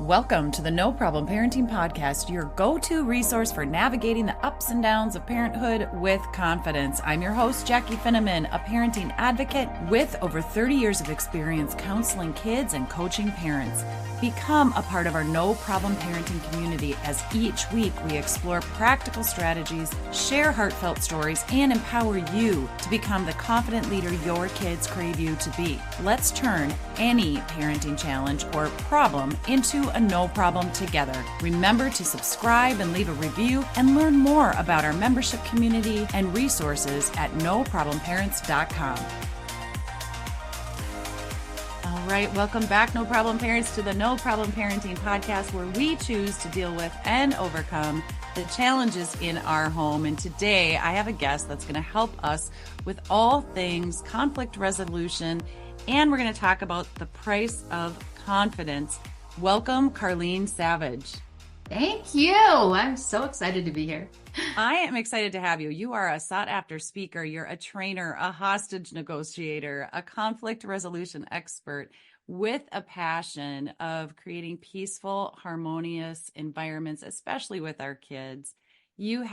Welcome to the No Problem Parenting Podcast, your go-to resource for navigating the ups and downs of parenthood with confidence. I'm your host, Jackie Finneman, a parenting advocate with over 30 years of experience counseling kids and coaching parents. Become a part of our No Problem Parenting community as each week we explore practical strategies, share heartfelt stories, and empower you to become the confident leader your kids crave you to be. Let's turn any parenting challenge or problem into a no problem together. Remember to subscribe and leave a review and learn more about our membership community and resources at noproblemparents.com. All right, welcome back, No Problem Parents, to the No Problem Parenting Podcast, where we choose to deal with and overcome the challenges in our home. And today I have a guest that's going to help us with all things conflict resolution, and we're going to talk about the price of confidence. Welcome, Karleen Savage. Thank you. I'm so excited to be here. I am excited to have you. You are a sought-after speaker. You're a trainer, a hostage negotiator, a conflict resolution expert with a passion of creating peaceful, harmonious environments, especially with our kids. You've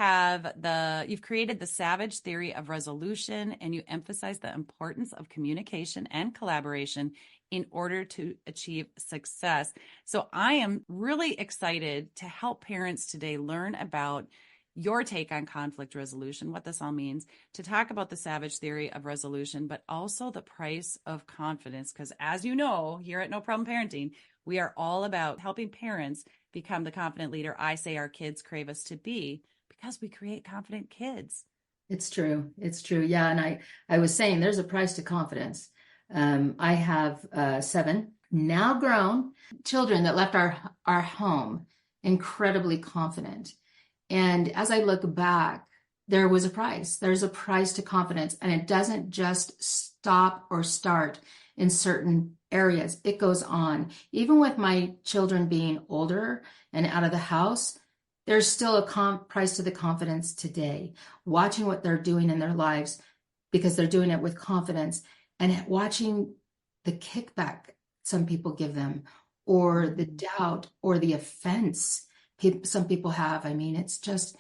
created the Savage theory of resolution, and you emphasize the importance of communication and collaboration in order to achieve success. So I am really excited to help parents today learn about your take on conflict resolution, what this all means, to talk about the Savage theory of resolution, but also the price of confidence. Because as you know, here at No Problem Parenting, we are all about helping parents become the confident leader I say our kids crave us to be, because we create confident kids. It's true. It's true. Yeah. And I was saying there's a price to confidence. I have 7 now grown children that left our home incredibly confident. And as I look back, there was a price. There's a price to confidence. And it doesn't just stop or start in certain areas. It goes on. Even with my children being older and out of the house, there's still a price to the confidence today. Watching what they're doing in their lives, because they're doing it with confidence, and watching the kickback some people give them, or the doubt or the offense some people have. I mean, it's just,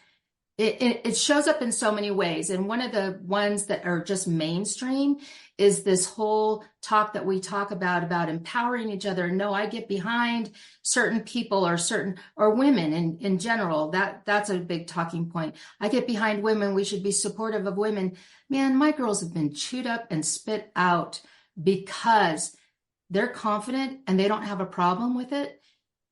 it shows up in so many ways. And one of the ones that are just mainstream is this whole talk that we talk about empowering each other. No, I get behind certain people or women in general. That's a big talking point. I get behind women. We should be supportive of women. Man, my girls have been chewed up and spit out because they're confident and they don't have a problem with it.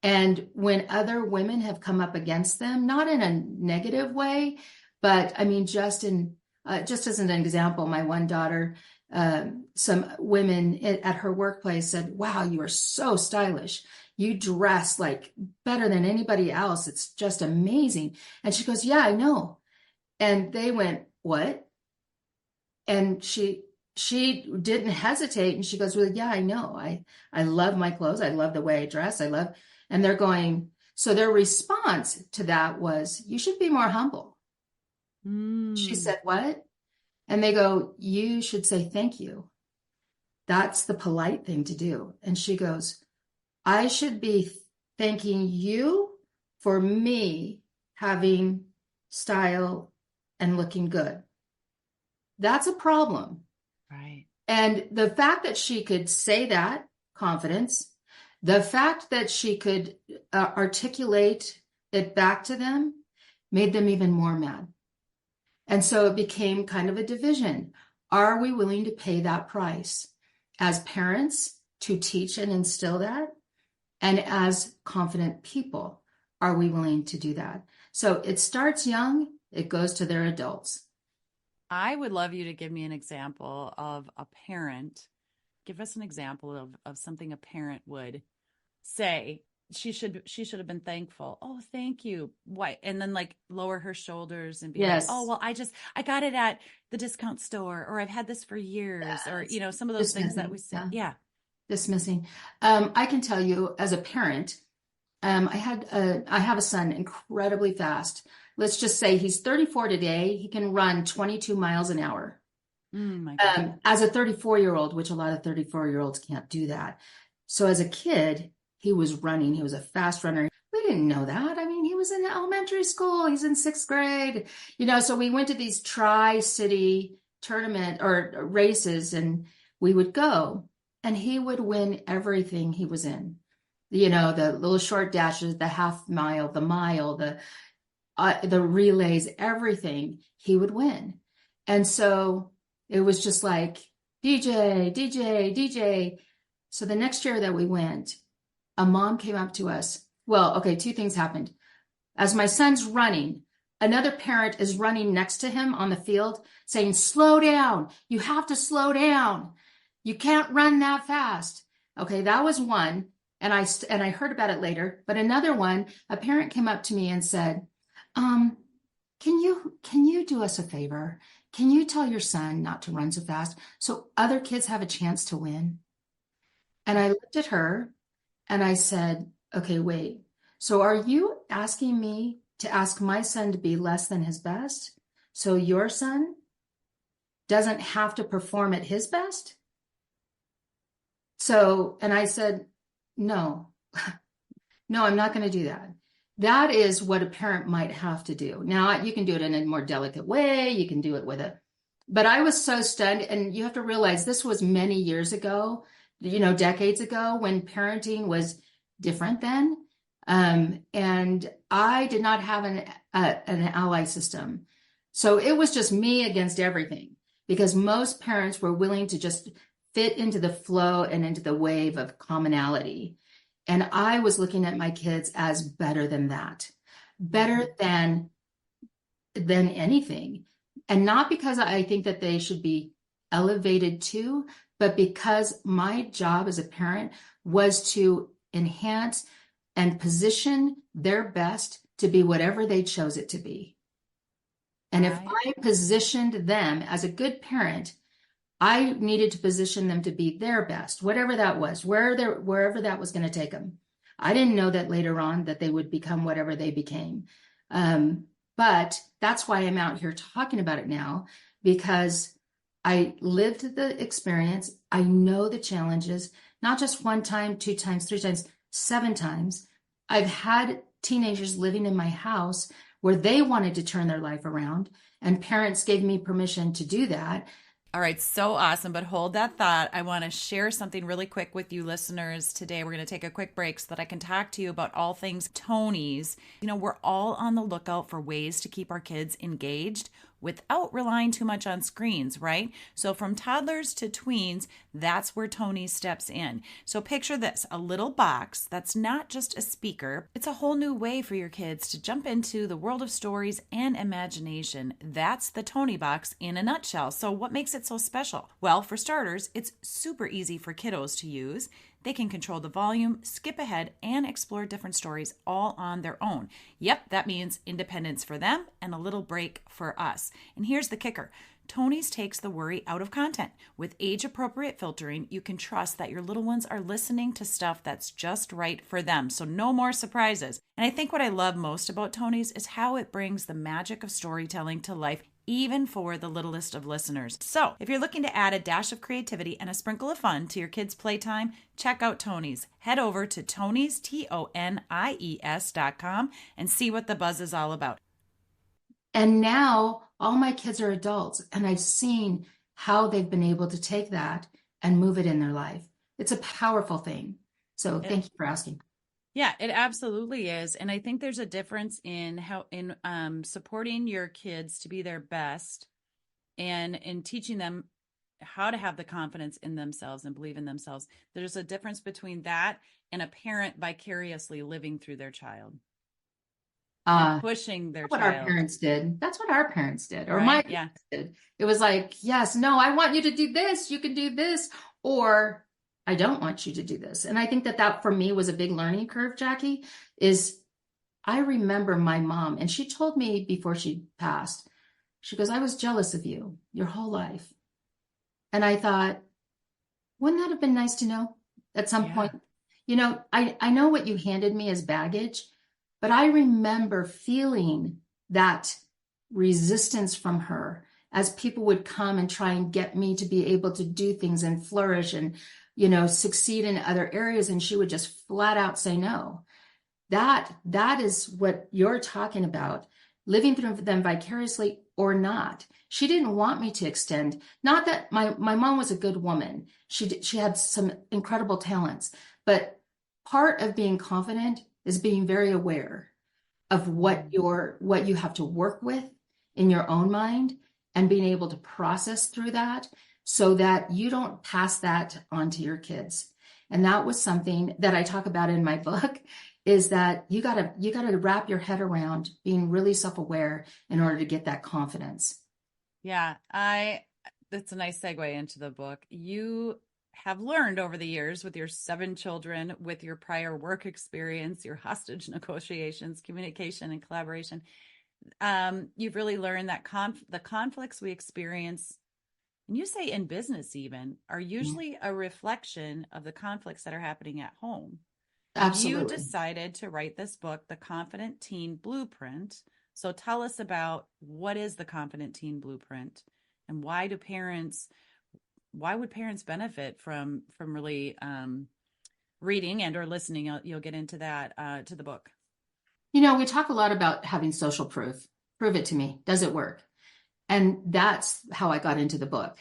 And when other women have come up against them, not in a negative way, but I mean, just as an example, my one daughter, some women at her workplace said, "Wow, you are so stylish. You dress like better than anybody else. It's just amazing." And she goes, "Yeah, I know." And they went, "What?" And she didn't hesitate. And she goes, "Well, yeah, I know. I love my clothes. I love the way I dress. And they're going, so their response to that was, "You should be more humble." She said, "What?" And they go, "You should say thank you. That's the polite thing to do." And she goes, "I should be thanking you for me having style and looking good." That's a problem. Right. And the fact that she could say that, confidence, the fact that she could articulate it back to them made them even more mad. And so it became kind of a division. Are we willing to pay that price as parents to teach and instill that? And as confident people, are we willing to do that? So it starts young, it goes to their adults. I would love you to give me an example of a parent. Give us an example of something a parent would say. She should have been thankful. "Oh, thank you." Why? And then like lower her shoulders and be Yes. like, "Oh, well, I got it at the discount store," or "I've had this for years," or, some of those things that we say. Yeah. Dismissing. I can tell you as a parent, I have a son incredibly fast. Let's just say he's 34 today. He can run 22 miles an hour. My goodness. As a 34-year-old, which a lot of 34-year-olds can't do that. So as a kid, he was running. He was a fast runner. We didn't know that. I mean, he was in elementary school. He's in 6th grade. So we went to these tri-city tournament or races, and we would go, and he would win everything he was in. The little short dashes, the half mile, the mile, the relays, everything he would win. And so it was just like DJ, DJ, DJ. So the next year that we went, a mom came up to us. Well, okay, two things happened. As my son's running, another parent is running next to him on the field saying, slow down. You have to slow down. You can't run that fast. Okay, that was one. And I heard about it later. But another one, a parent came up to me and said, can you do us a favor? Can you tell your son not to run so fast so other kids have a chance to win? And I looked at her and I said, okay, wait. So are you asking me to ask my son to be less than his best so your son doesn't have to perform at his best? And I said, no, no, I'm not going to do that. That is what a parent might have to do. Now, you can do it in a more delicate way. You can do it but I was so stunned. And you have to realize this was many years ago, decades ago, when parenting was different then. And I did not have an ally system. So it was just me against everything, because most parents were willing to just fit into the flow and into the wave of commonality. And I was looking at my kids as better than that, better than anything. And not because I think that they should be elevated to, but because my job as a parent was to enhance and position their best to be whatever they chose it to be. And if I positioned them as a good parent, I needed to position them to be their best, whatever that was, wherever that was going to take them. I didn't know that later on that they would become whatever they became. But that's why I'm out here talking about it now, because I lived the experience. I know the challenges, not just 1 time, 2 times, 3 times, 7 times. I've had teenagers living in my house where they wanted to turn their life around, and parents gave me permission to do that. All right, so awesome. But hold that thought. I want to share something really quick with you listeners today. We're going to take a quick break so that I can talk to you about all things Tonies. We're all on the lookout for ways to keep our kids engaged without relying too much on screens, right? So from toddlers to tweens, that's where Tonies steps in. So picture this, a little box that's not just a speaker. It's a whole new way for your kids to jump into the world of stories and imagination. That's the Toniebox in a nutshell. So what makes it so special? Well, for starters, it's super easy for kiddos to use. They can control the volume, skip ahead, and explore different stories all on their own. Yep, that means independence for them and a little break for us. And here's the kicker. Tonies takes the worry out of content. With age-appropriate filtering, you can trust that your little ones are listening to stuff that's just right for them, so no more surprises. And I think what I love most about Tonies is how it brings the magic of storytelling to life, even for the littlest of listeners. So if you're looking to add a dash of creativity and a sprinkle of fun to your kids' playtime, check out Tonies. Head over to Tonies, Tonies.com, and see what the buzz is all about. And now all my kids are adults, and I've seen how they've been able to take that and move it in their life. It's a powerful thing. So thank you for asking. Yeah, it absolutely is. And I think there's a difference in supporting your kids to be their best and in teaching them how to have the confidence in themselves and believe in themselves. There's a difference between that and a parent vicariously living through their child. Pushing their child. What our parents did. That's what our parents did. Or my parents did. It was like, yes, no, I want you to do this. You can do this. Or I don't want you to do this. And I think that for me was a big learning curve, Jackie, is I remember my mom, and she told me before she passed, she goes, I was jealous of you your whole life. And I thought, wouldn't that have been nice to know at some point? I know what you handed me as baggage, but I remember feeling that resistance from her as people would come and try and get me to be able to do things and flourish. And succeed in other areas, and she would just flat out say no. That is what you're talking about, living through them vicariously or not. She didn't want me to extend. Not that my mom was a good woman. She had some incredible talents, but part of being confident is being very aware of what you have to work with in your own mind and being able to process through that so that you don't pass that on to your kids. And that was something that I talk about in my book, is that you gotta wrap your head around being really self-aware in order to get that confidence. Yeah, that's a nice segue into the book. You have learned over the years with your 7 children, with your prior work experience, your hostage negotiations, communication, and collaboration. You've really learned that the conflicts we experience, and you say in business even, are usually a reflection of the conflicts that are happening at home. You Absolutely. decided to write this book, The Confident Teen Blueprint. So tell us about, what is the Confident Teen Blueprint, and why would parents benefit from really reading and or listening? You'll get into that to the book. We talk a lot about having social proof. Prove it to me. Does it work? And that's how I got into the book,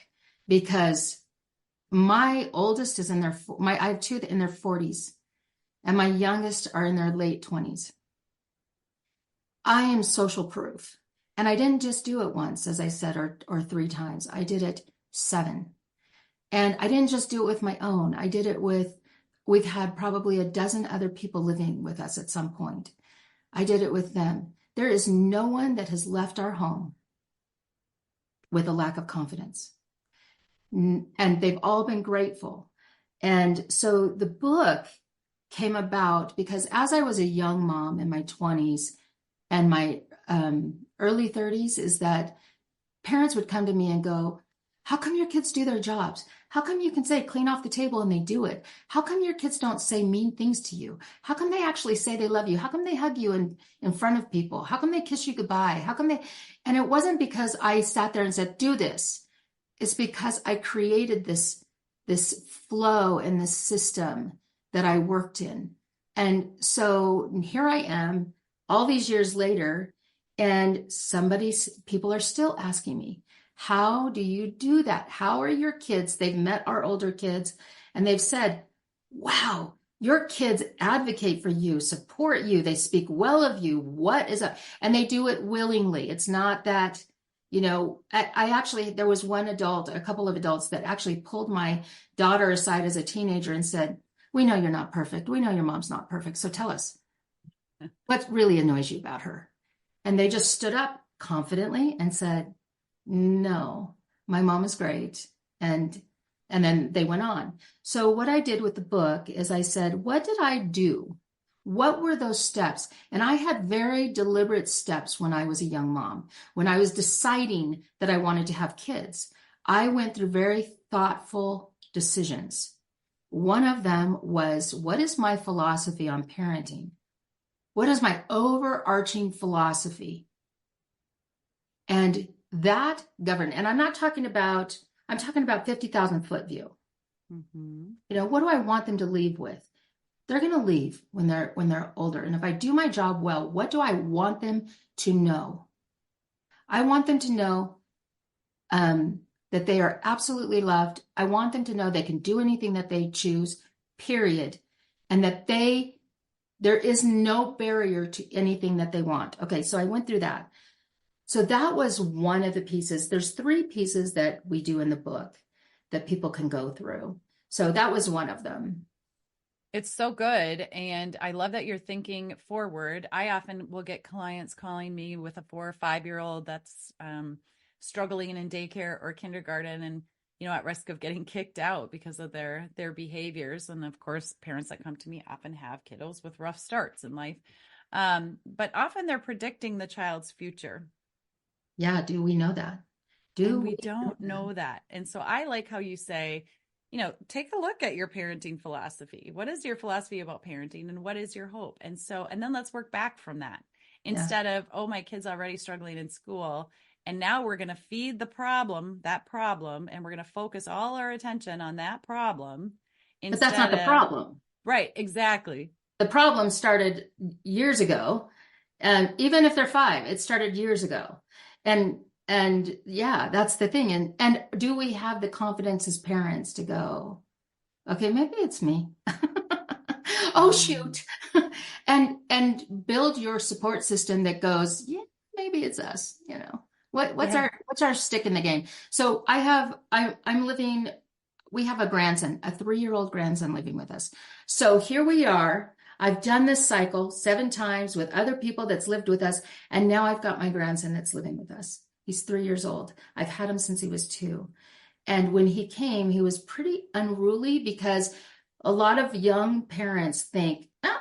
because my oldest is I have 2 in their 40s, and my youngest are in their late 20s. I am social proof. And I didn't just do it once, as I said, or 3 times. I did it 7. And I didn't just do it with my own. I did it we've had probably a dozen other people living with us at some point. I did it with them. There is no one that has left our home with a lack of confidence. And they've all been grateful. And so the book came about because as I was a young mom in my 20s and my early 30s, is that parents would come to me and go, how come your kids do their jobs? How come you can say clean off the table and they do it? How come your kids don't say mean things to you? How come they actually say they love you? How come they hug you in front of people? How come they kiss you goodbye? And it wasn't because I sat there and said, do this. It's because I created this flow and this system that I worked in. And so here I am all these years later, and people are still asking me, how do you do that? How are your kids? They've met our older kids and they've said, wow, your kids advocate for you, support you. They speak well of you. What is up? And they do it willingly. It's not that, I actually, there was a couple of adults that actually pulled my daughter aside as a teenager and said, we know you're not perfect. We know your mom's not perfect. So tell us, what really annoys you about her? And they just stood up confidently and said, no, my mom is great. And then they went on. So what I did with the book is I said, what did I do? What were those steps? And I had very deliberate steps when I was a young mom. When I was deciding that I wanted to have kids, I went through very thoughtful decisions. One of them was, what is my philosophy on parenting? What is my overarching philosophy? And that governed, and I'm talking about 50,000 foot view. Mm-hmm. What do I want them to leave with? They're going to leave when they're older. And if I do my job well, what do I want them to know? I want them to know that they are absolutely loved. I want them to know they can do anything that they choose, period. And that there is no barrier to anything that they want. Okay, so I went through that. So that was one of the pieces. There's 3 pieces that we do in the book that people can go through. So that was one of them. It's so good. And I love that you're thinking forward. I often will get clients calling me with a 4 or 5-year-old that's struggling in daycare or kindergarten and, at risk of getting kicked out because of their behaviors. And of course, parents that come to me often have kiddos with rough starts in life. But often they're predicting the child's future. Yeah, do we know that? And we don't know that. And so I like how you say, take a look at your parenting philosophy. What is your philosophy about parenting and what is your hope? And then let's work back from that instead of, oh, my kid's already struggling in school. And now we're going to feed that problem, and we're going to focus all our attention on that problem But that's not instead the of, problem. right, exactly. The problem started years ago. And even if they're 5, it started years ago. And and yeah, that's the thing. And do we have the confidence as parents to go, okay, maybe it's me. Oh Mm, shoot. And build your support system that goes, yeah, maybe it's us, you know. yeah. What's our stick in the game? So I'm living, we have a grandson, a 3-year-old grandson living with us. So here we are. I've done this cycle 7 times with other people that's lived with us, and now I've got my grandson that's living with us. He's 3 years old. I've had him since he was 2. And when he came, he was pretty unruly because a lot of young parents think, oh,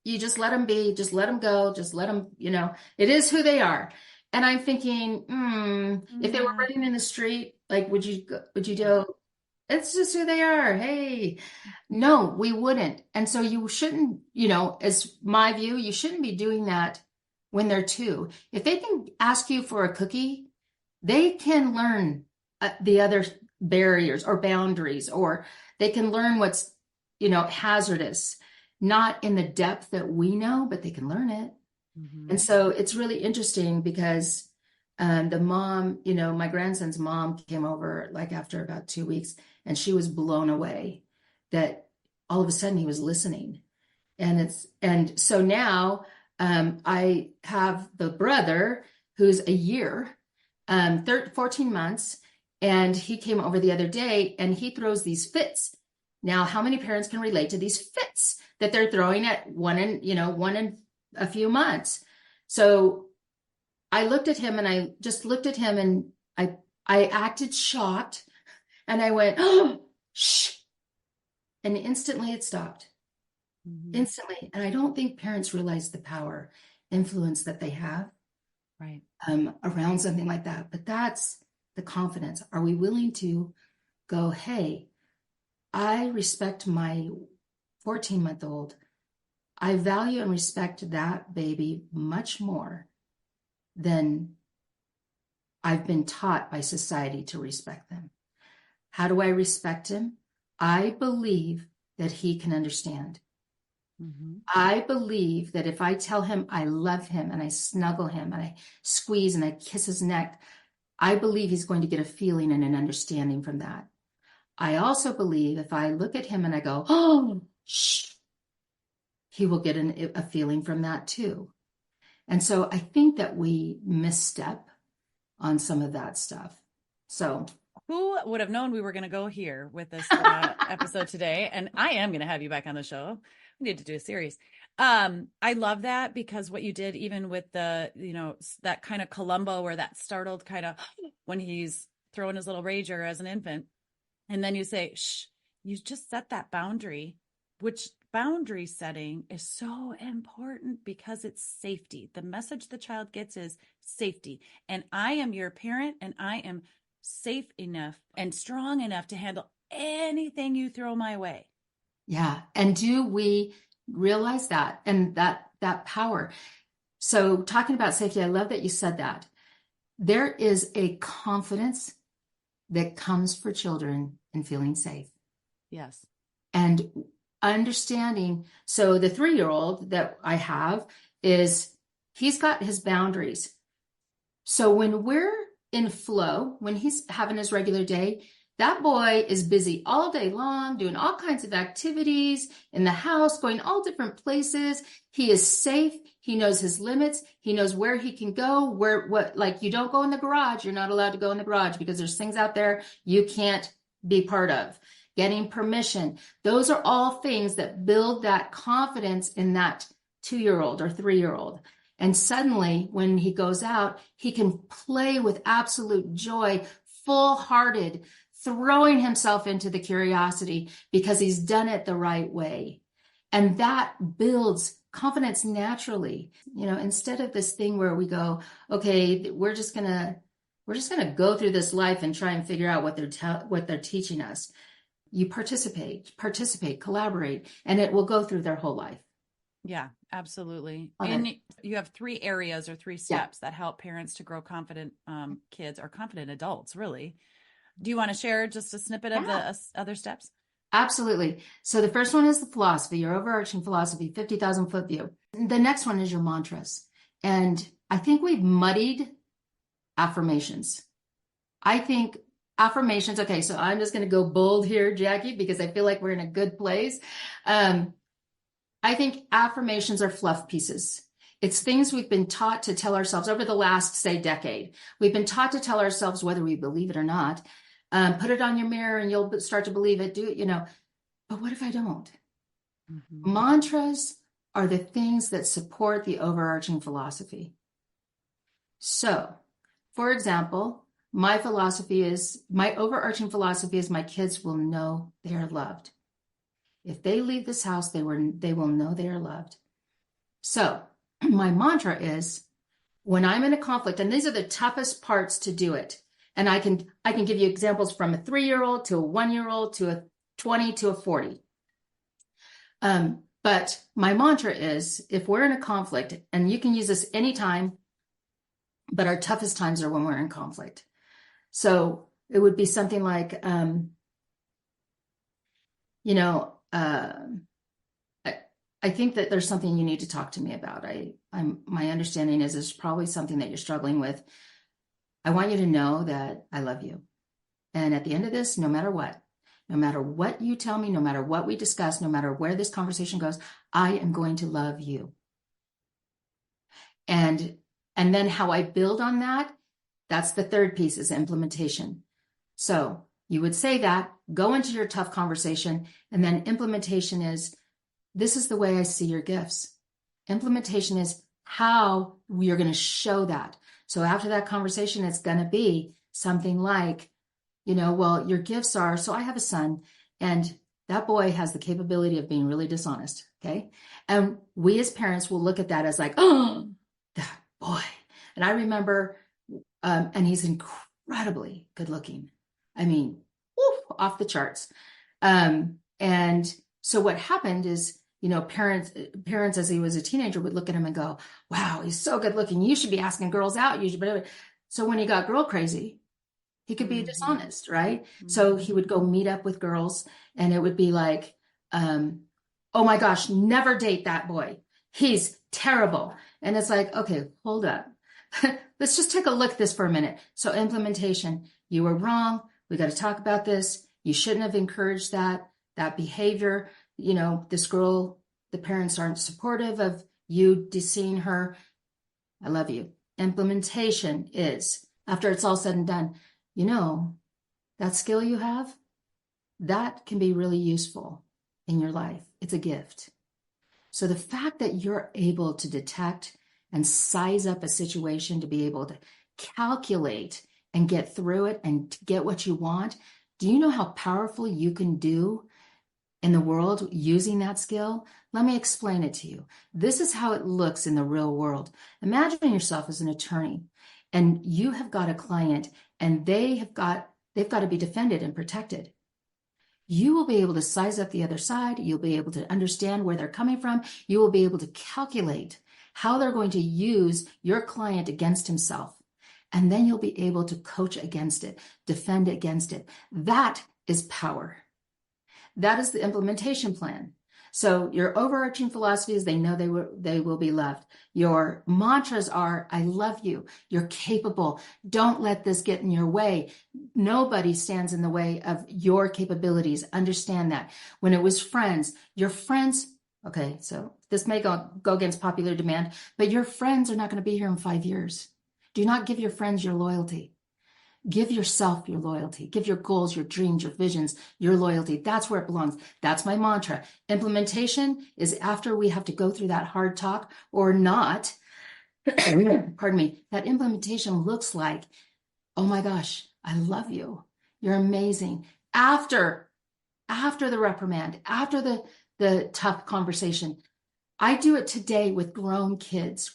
you just let them be, just let them go, just let them, you know, it is who they are. And I'm thinking, if they were Yeah. running in the street, like, would you Yeah. go, it's just who they are. Hey, no, we wouldn't. And so you shouldn't, you know, as my view, you shouldn't be doing that when they're 2. If they can ask you for a cookie, they can learn the other barriers or boundaries, or they can learn what's, you know, hazardous, not in the depth that we know, but they can learn it. And Hmm. so it's really interesting because the mom, you know, my grandson's mom came over like after about 2 weeks, and she was blown away that all of a sudden he was listening. And so now I have the brother who's a year, 14 months, and he came over the other day and he throws these fits. Now, how many parents can relate to these fits that they're throwing at one in a few months? So I looked at him and I just looked at him and I acted shocked and I went, oh, shh. And instantly it stopped. Hmm. Instantly. And I don't think parents realize the power, influence that they have Right. around something like that. But that's the confidence. Are we willing to go, hey, I respect my 14-month-old. I value and respect that baby much more than I've been taught by society to respect them. How do I respect him? I believe that he can understand. Hmm. I believe that if I tell him I love him and I snuggle him and I squeeze and I kiss his neck, I believe he's going to get a feeling and an understanding from that. I also believe if I look at him and I go, oh, shh, he will get a feeling from that too. And so I think that we misstep on some of that stuff. So, Who would have known we were going to go here with this episode today? And I am going to have you back on the show. We need to do a series. I love that because what you did, even with the, you know, that kind of Columbo where that startled kind of when he's throwing his little rager as an infant. And then you say, shh, you just set that boundary, which boundary setting is so important because it's safety. The message the child gets is safety. And I am your parent and I am safe enough and strong enough to handle anything you throw my way. yeah. And do we realize that and that power? So talking about safety, I love that you said that. There is a confidence that comes for children in feeling safe Yes. and understanding. So the 3-year-old that I have is he's got his boundaries. So when we're in flow, when he's having his regular day, that boy is busy all day long, doing all kinds of activities in the house, going all different places. He is safe. He knows his limits. He knows where he can go, like you don't go in the garage. You're not allowed to go in the garage because there's things out there you can't be part of. Getting permission. Those are all things that build that confidence in that 2-year-old or 3-year-old. And suddenly, when he goes out, he can play with absolute joy, full hearted, throwing himself into the curiosity because he's done it the right way. And that builds confidence naturally, you know, instead of this thing where we go, okay, we're just gonna go through this life and try and figure out what they're teaching us. You participate, collaborate, and it will go through their whole life. Yeah, absolutely. Love And it. you have 3 areas or three Yeah. steps that help parents to grow confident kids or confident adults, really. Do you want to share just a snippet of the Yeah. other steps? Absolutely. So the first one is the philosophy, your overarching philosophy, 50,000 foot view. The next one is your mantras. And I think we've muddied affirmations. I think affirmations, okay, so I'm just going to go bold here, Jackie, because I feel like we're in a good place. I think affirmations are fluff pieces. It's things we've been taught to tell ourselves over the last, say, decade. We've been taught to tell ourselves, whether we believe it or not, put it on your mirror and you'll start to believe it. Do it, But what if I don't? Mm-hmm. Mantras are the things that support the overarching philosophy. So, for example, my overarching philosophy is my kids will know they are loved. If they leave this house, they will know they are loved. So my mantra is when I'm in a conflict, and these are the toughest parts to do it. And I can give you examples from a 3-year-old to a 1-year-old to a 20 to a 40. But my mantra is if we're in a conflict, and you can use this anytime, but our toughest times are when we're in conflict. So it would be something like, I think that there's something you need to talk to me about. My understanding is there's probably something that you're struggling with. I want you to know that I love you. And at the end of this, no matter what you tell me, no matter what we discuss, no matter where this conversation goes, I am going to love you. And then how I build on that, that's the third piece, is implementation. So you would say that, go into your tough conversation, and then implementation is, this is the way I see your gifts. Implementation is how we are going to show that. So after that conversation, it's going to be something like, well, your gifts are, so I have a son, and that boy has the capability of being really dishonest. Okay. And we as parents will look at that as like, oh, that boy. And I remember, and he's incredibly good looking. I mean, off the charts. And so what happened is, parents as he was a teenager would look at him and go, wow, he's so good looking. You should be asking girls out. So when he got girl crazy, he could be dishonest, right? Mm-hmm. So he would go meet up with girls and it would be like, oh my gosh, never date that boy. He's terrible. And it's like, okay, hold up. Let's just take a look at this for a minute. So implementation, you were wrong. We got to talk about this. You shouldn't have encouraged that behavior. This girl, the parents aren't supportive of you seeing her. I love you. Implementation is, after it's all said and done, that skill you have, that can be really useful in your life. It's a gift. So the fact that you're able to detect and size up a situation to be able to calculate and get through it and to get what you want, do you know how powerful you can do in the world using that skill? Let me explain it to you. This is how it looks in the real world. Imagine yourself as an attorney and you have got a client and they've got to be defended and protected. You will be able to size up the other side. You'll be able to understand where they're coming from. You will be able to calculate how they're going to use your client against himself. And then you'll be able to coach against it, defend against it. That is power. That is the implementation plan. So your overarching philosophy is they know they will be loved. Your mantras are, I love you. You're capable. Don't let this get in your way. Nobody stands in the way of your capabilities. Understand that. When it was friends, your friends, okay, so this may go against popular demand, but your friends are not going to be here in 5 years. Do not give your friends your loyalty. Give yourself your loyalty. Give your goals, your dreams, your visions, your loyalty. That's where it belongs. That's my mantra. Implementation is after we have to go through that hard talk or not. Pardon me. That implementation looks like, oh my gosh, I love you. You're amazing. After the reprimand, after the tough conversation, I do it today with grown kids.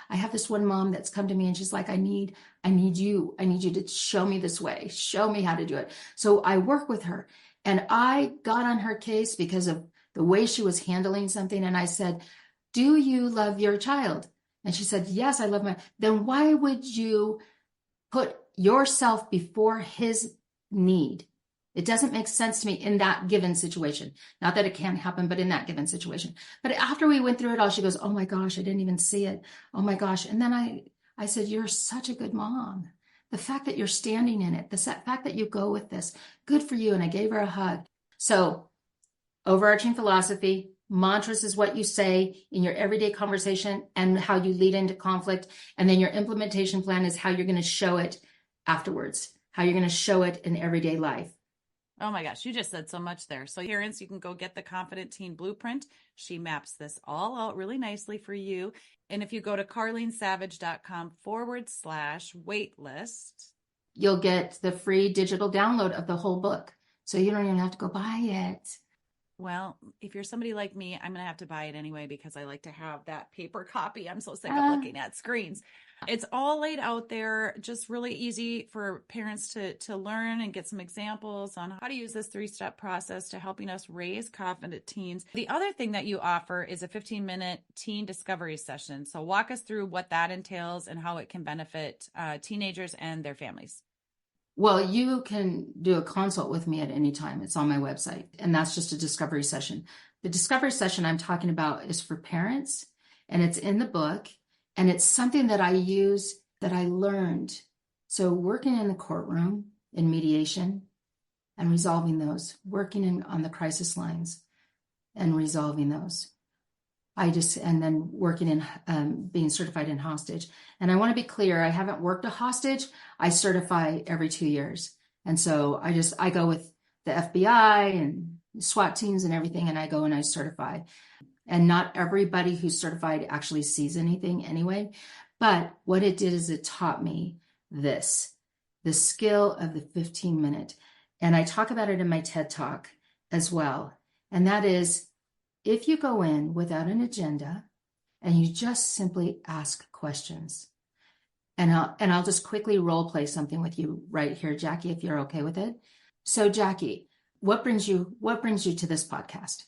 I have this one mom that's come to me and she's like, I need you to show me this way. Show me how to do it. So I work with her and I got on her case because of the way she was handling something. And I said, do you love your child? And she said, yes, I love then why would you put yourself before his need? It doesn't make sense to me in that given situation. Not that it can't happen, but in that given situation. But after we went through it all, she goes, oh my gosh, I didn't even see it. Oh my gosh. And then I said, you're such a good mom. The fact that you're standing in it, the fact that you go with this, good for you. And I gave her a hug. So overarching philosophy, mantras is what you say in your everyday conversation and how you lead into conflict. And then your implementation plan is how you're going to show it afterwards, how you're going to show it in everyday life. Oh my gosh, you just said so much there. So parents, you can go get the Confident Teen Blueprint. She maps this all out really nicely for you. And if you go to karleensavage.com/waitlist, you'll get the free digital download of the whole book. So you don't even have to go buy it. Well, if you're somebody like me, I'm going to have to buy it anyway because I like to have that paper copy. I'm so sick of looking at screens. It's all laid out there, just really easy for parents to learn and get some examples on how to use this 3-step process to helping us raise confident teens. The other thing that you offer is a 15-minute teen discovery session. So walk us through what that entails and how it can benefit teenagers and their families. Well, you can do a consult with me at any time. It's on my website, and that's just a discovery session. The discovery session I'm talking about is for parents, and it's in the book, and it's something that I use that I learned. So working in the courtroom in mediation and resolving those, working on the crisis lines and resolving those. And then working in being certified in hostage. And I want to be clear, I haven't worked a hostage. I certify every 2 years. And so I go with the FBI and SWAT teams and everything, and I go and I certify. And not everybody who's certified actually sees anything anyway. But what it did is it taught me the skill of the 15-minute. And I talk about it in my TED Talk as well. And that is, if you go in without an agenda and you just simply ask questions, and I'll just quickly role play something with you right here, Jackie, if you're okay with it. So Jackie, what brings you to this podcast?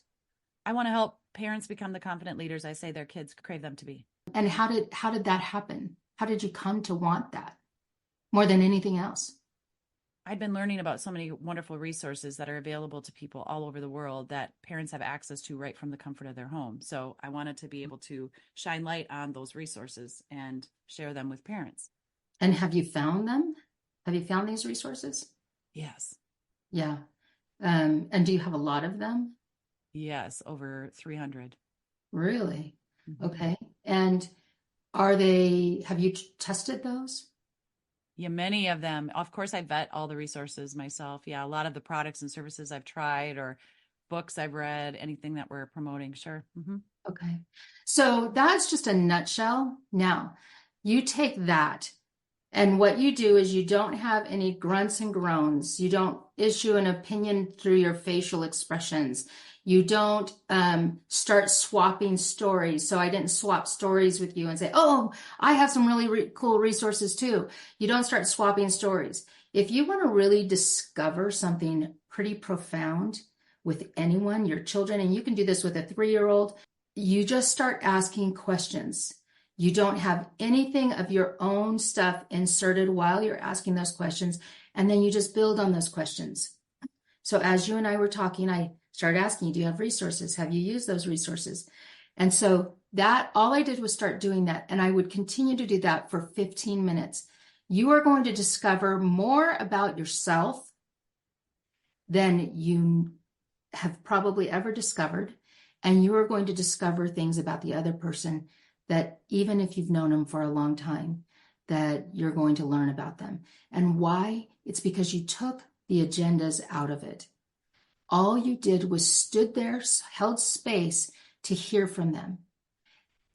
I want to help parents become the confident leaders I say their kids crave them to be. And how did that happen? How did you come to want that more than anything else? I've been learning about so many wonderful resources that are available to people all over the world that parents have access to right from the comfort of their home. So I wanted to be able to shine light on those resources and share them with parents. And have you found them? Have you found these resources? Yes. Yeah. And do you have a lot of them? Yes, over 300. Really? Mm-hmm. Okay. And have you tested those? Yeah, many of them. Of course, I vet all the resources myself. Yeah, a lot of the products and services I've tried or books I've read, anything that we're promoting. Sure. Mm-hmm. Okay. So that's just a nutshell. Now, you take that, and what you do is you don't have any grunts and groans. You don't issue an opinion through your facial expressions. You don't start swapping stories. So I didn't swap stories with you and say, oh, I have some really cool resources too. You don't start swapping stories. If you want to really discover something pretty profound with anyone, your children, and you can do this with a 3-year-old, you just start asking questions. You don't have anything of your own stuff inserted while you're asking those questions, and then you just build on those questions. So as you and I were talking, I started asking you, do you have resources? Have you used those resources? And so all I did was start doing that, and I would continue to do that for 15 minutes. You are going to discover more about yourself than you have probably ever discovered, and you are going to discover things about the other person that even if you've known them for a long time, that you're going to learn about them. And why? It's because you took the agendas out of it. All you did was stood there, held space to hear from them.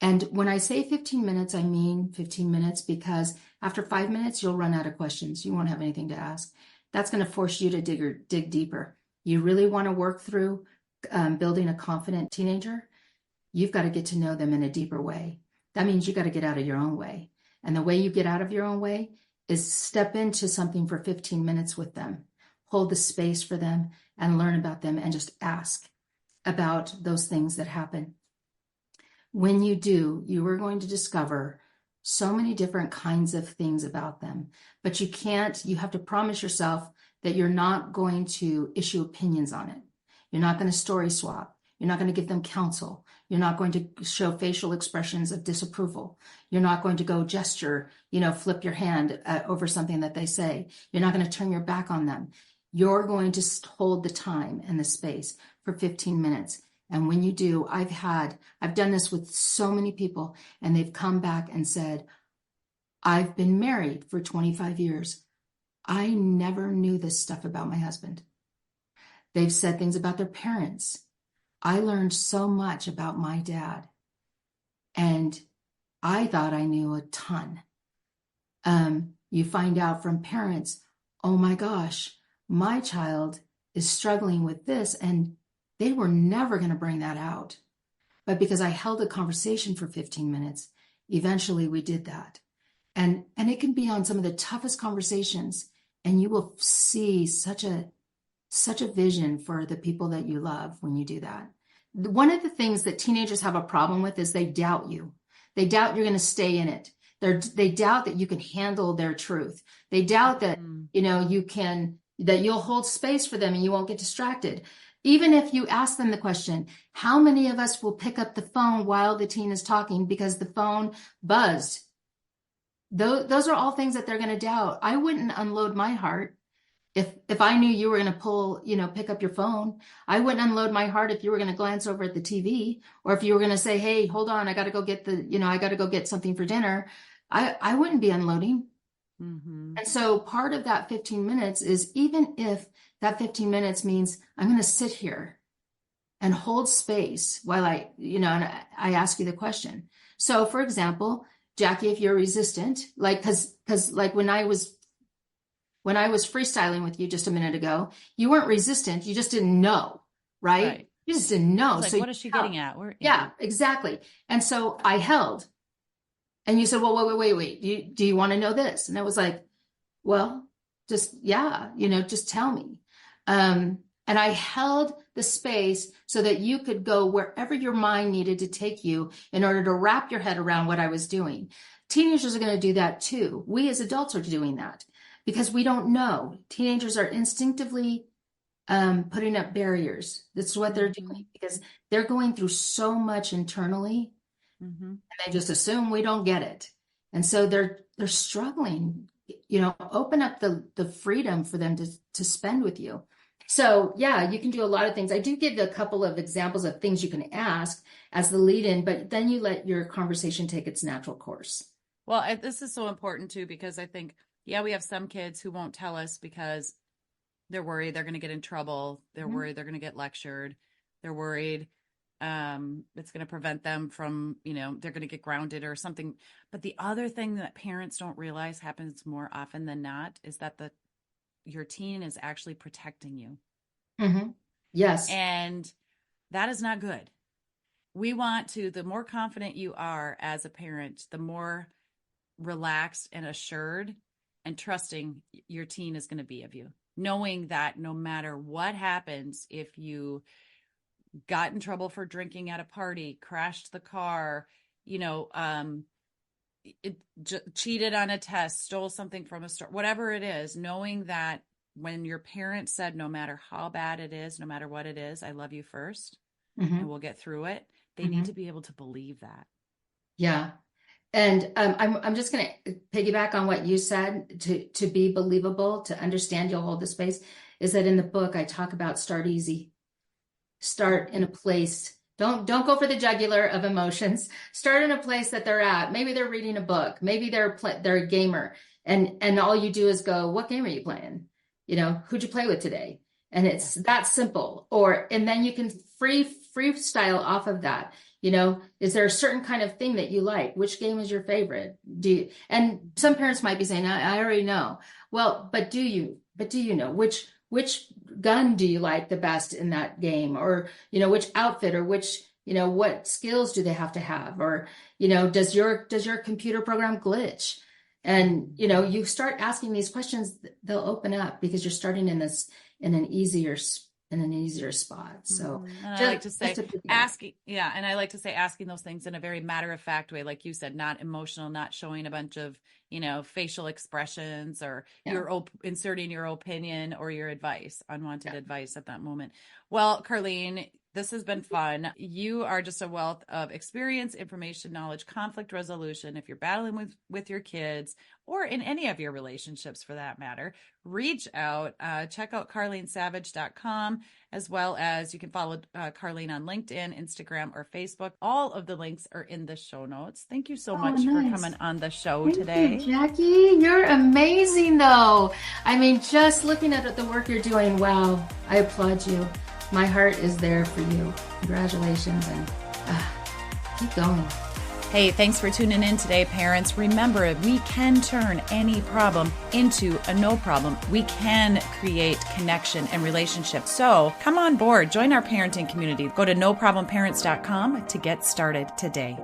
And when I say 15 minutes, I mean 15 minutes, because after 5 minutes, you'll run out of questions. You won't have anything to ask. That's going to force you to dig deeper. You really want to work through building a confident teenager? You've got to get to know them in a deeper way. That means you got to get out of your own way. And the way you get out of your own way is step into something for 15 minutes with them. Hold the space for them and learn about them and just ask about those things that happen. When you do, you are going to discover so many different kinds of things about them, but you have to promise yourself that you're not going to issue opinions on it. You're not going to story swap. You're not going to give them counsel. You're not going to show facial expressions of disapproval. You're not going to go gesture, flip your hand over something that they say. You're not going to turn your back on them. You're going to hold the time and the space for 15 minutes. And when you do, I've done this with so many people, and they've come back and said, I've been married for 25 years. I never knew this stuff about my husband. They've said things about their parents. I learned so much about my dad, and I thought I knew a ton. You find out from parents, oh my gosh, my child is struggling with this, and they were never going to bring that out. But because I held a conversation for 15 minutes, eventually we did that. And it can be on some of the toughest conversations, and you will see such a vision for the people that you love when you do that. One of the things that teenagers have a problem with is they doubt you. They doubt you're going to stay in it. They doubt that you can handle their truth. They doubt that, that you'll hold space for them and you won't get distracted. Even if you ask them the question, how many of us will pick up the phone while the teen is talking because the phone buzzed? Those are all things that they're going to doubt. I wouldn't unload my heart if I knew you were going to pick up your phone. I wouldn't unload my heart if you were going to glance over at the TV, or if you were going to say, hey, hold on, I got to go get something for dinner. I wouldn't be unloading. Mm-hmm. And so part of that 15 minutes is, even if that 15 minutes means I'm going to sit here and hold space while I ask you the question. So for example, Jackie, if you're resistant, cause when I was freestyling with you just a minute ago, you weren't resistant. You just didn't know, right? You just didn't know. So what is she getting at? Yeah, exactly. And so I held, and you said, well, wait. Do you want to know this? And I was like, well, just tell me. And I held the space so that you could go wherever your mind needed to take you in order to wrap your head around what I was doing. Teenagers are going to do that too. We as adults are doing that because we don't know. Teenagers are instinctively putting up barriers. That's what they're doing because they're going through so much internally, and they just assume we don't get it. And so they're struggling, open up the freedom for them to spend with you. So yeah, you can do a lot of things. I do give a couple of examples of things you can ask as the lead in, but then you let your conversation take its natural course. Well, this is so important too, because I think, we have some kids who won't tell us because they're worried they're going to get in trouble. They're worried they're going to get lectured. They're worried it's going to prevent them from, they're going to get grounded or something. But the other thing that parents don't realize happens more often than not is that your teen is actually protecting you. Mm-hmm. Yes. And that is not good. We want the more confident you are as a parent, the more relaxed and assured and trusting your teen is going to be of you. Knowing that no matter what happens, if you got in trouble for drinking at a party, crashed the car, cheated on a test, stole something from a store, whatever it is, knowing that when your parents said, no matter how bad it is, no matter what it is, I love you first, and we'll get through it. They need to be able to believe that. Yeah. And I'm just going to piggyback on what you said. To be believable, to understand you'll hold the space, is that in the book I talk about start easy. Start in a place. Don't go for the jugular of emotions. Start in a place that they're at. Maybe they're reading a book. Maybe they're a gamer, and all you do is go, what game are you playing? Who'd you play with today? And it's that simple. And then you can freestyle off of that. Is there a certain kind of thing that you like? Which game is your favorite? And some parents might be saying, I already know. Well, but do you know which gun do you like the best in that game? Or, which outfit, or which, what skills do they have to have? Or, does your computer program glitch? And, you start asking these questions, they'll open up because you're starting in an easier in an easier spot. So And I like to say just to asking, yeah, and I like to say asking those things in a very matter of fact way, like you said, not emotional, not showing a bunch of, facial expressions or yeah. inserting your opinion or your advice, unwanted Yeah. advice at that moment. Well, Karleen, this has been fun. You are just a wealth of experience, information, knowledge, conflict resolution. If you're battling with your kids or in any of your relationships for that matter, reach out, check out karleensavage.com, as well as you can follow Karleen on LinkedIn, Instagram, or Facebook. All of the links are in the show notes. Thank you so Oh, much for nice. coming on the show Thank you, today. Jackie. You're amazing, though. I mean, just looking at the work you're doing, wow, I applaud you. My heart is there for you. Congratulations, and keep going. Hey, thanks for tuning in today, parents. Remember, we can turn any problem into a no problem. We can create connection and relationship. So come on board, join our parenting community. Go to noproblemparents.com to get started today.